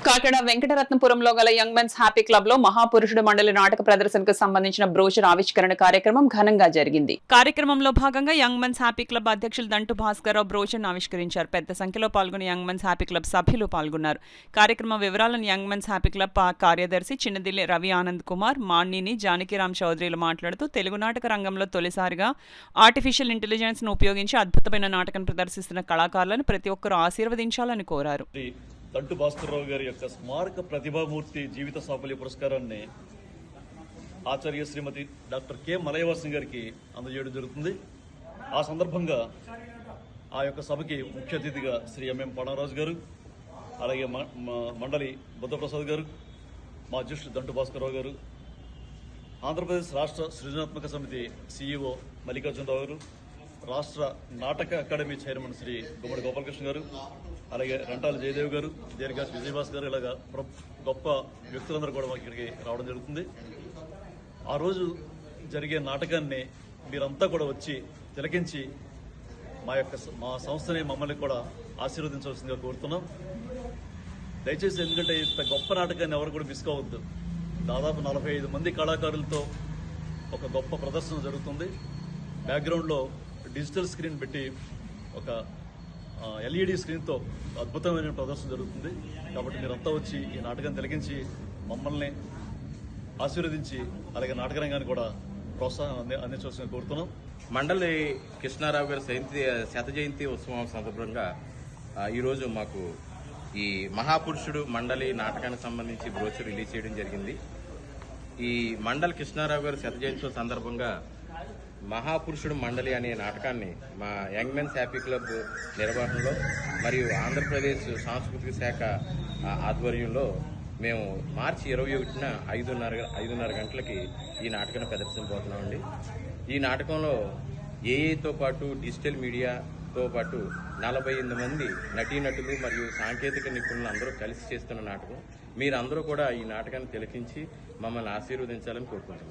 కాకినాడ వెంకటరత్నపురంలో గల young men's happy club లో మహాపురుషుడు మండలి నాటక ప్రదర్శనకు సంబంధించిన బ్రోచర్ ఆవిష్కరణ కార్యక్రమం ఘనంగా జరిగింది. కార్యక్రమంలో భాగంగా యంగ్ మెన్స్ హ్యాపీ క్లబ్ అధ్యక్షులు దంటు భాస్కరరావు బ్రోచర్ ఆవిష్కరించారు. పెద్ద సంఖ్యలో పాల్గొని యంగ్ మెన్స్ హ్యాపీ క్లబ్ సభ్యులు పాల్గొన్నారు. కార్యక్రమ వివరాలను యంగ్ మెన్స్ హ్యాపీ క్లబ్ కార్యదర్శి చిన్నదిల్లి రవి ఆనంద్ కుమార్, మాణిని జానకిరామ్ చౌదరిలు మాట్లాడుతూ తెలుగు నాటక రంగంలో తొలిసారిగా ఆర్టిఫిషియల్ ఇంటెలిజెన్స్ ను ఉపయోగించి అద్భుతమైన నాటకం ప్రదర్శిస్తున్న కళాకారులను ప్రతి ఒక్కరూ ఆశీర్వదించాలని కోరారు. దంటు భాస్కరరావు గారి యొక్క స్మారక ప్రతిభామూర్తి జీవిత సాఫల్య పురస్కారాన్ని ఆచార్య శ్రీమతి డాక్టర్ కె మలయవాసం గారికి అందజేయడం జరుగుతుంది. ఆ సందర్భంగా ఆ యొక్క సభకి ముఖ్య అతిథిగా శ్రీ ఎంఎం పణరాజు గారు, అలాగే మండలి బుద్ధప్రసాద్ గారు, మా అధ్యక్షుడు దంటు భాస్కరరావు గారు, ఆంధ్రప్రదేశ్ రాష్ట్ర సృజనాత్మక సమితి సిఇఓ మల్లికార్జునరావు గారు, రాష్ట్ర నాటక అకాడమీ చైర్మన్ శ్రీ గుమ్మడి గోపాలకృష్ణ గారు, అలాగే రంటాల జయదేవ్ గారు, దీర్ఘాస్ విజయభాస్ గారు, ఇలాగా గొప్ప వ్యక్తులందరూ కూడా మాకు ఇక్కడికి రావడం జరుగుతుంది. ఆ రోజు జరిగే నాటకాన్ని మీరంతా కూడా వచ్చి తిలకించి మా సంస్థని మమ్మల్ని కూడా ఆశీర్వదించవలసిందిగా కోరుతున్నాం. దయచేసి, ఎందుకంటే ఇంత గొప్ప నాటకాన్ని ఎవరు కూడా మిస్ కావద్దు. దాదాపు 45 మంది కళాకారులతో ఒక గొప్ప ప్రదర్శన జరుగుతుంది. బ్యాక్గ్రౌండ్లో డిజిటల్ స్క్రీన్ పెట్టి ఒక ఎల్ఈడి స్క్రీన్తో అద్భుతమైన ప్రదర్శన జరుగుతుంది. కాబట్టి మీరంతా వచ్చి ఈ నాటకాన్ని తిలకించి మమ్మల్ని ఆశీర్వదించి అలాగే నాటక రంగాన్ని కూడా ప్రోత్సాహం అందించవలసిందిగా కోరుతున్నాం. మండలి కృష్ణారావు గారి శత జయంతి ఉత్సవం సందర్భంగా ఈరోజు మాకు ఈ మహాపురుషుడు మండలి నాటకానికి సంబంధించి బ్రోచర్ రిలీజ్ చేయడం జరిగింది. ఈ మండలి కృష్ణారావు గారి శత జయంతి సందర్భంగా మహాపురుషుడు మండలి అనే నాటకాన్ని మా యంగ్ మెన్స్ హ్యాపీ క్లబ్ నిర్వహణలో మరియు ఆంధ్రప్రదేశ్ సాంస్కృతిక శాఖ ఆధ్వర్యంలో మేము మార్చి 21న 5:30 గంటలకి ఈ నాటకాన్ని ప్రదర్శించబోతున్నామండి. ఈ నాటకంలో ఏఐతో పాటు డిజిటల్ మీడియాతో పాటు 48 మంది నటీనటులు మరియు సాంకేతిక నిపుణులు అందరూ కలిసి చేస్తున్న నాటకం. మీరందరూ కూడా ఈ నాటకాన్ని తిలకించి మమ్మల్ని ఆశీర్వదించాలని కోరుకుంటున్నాం.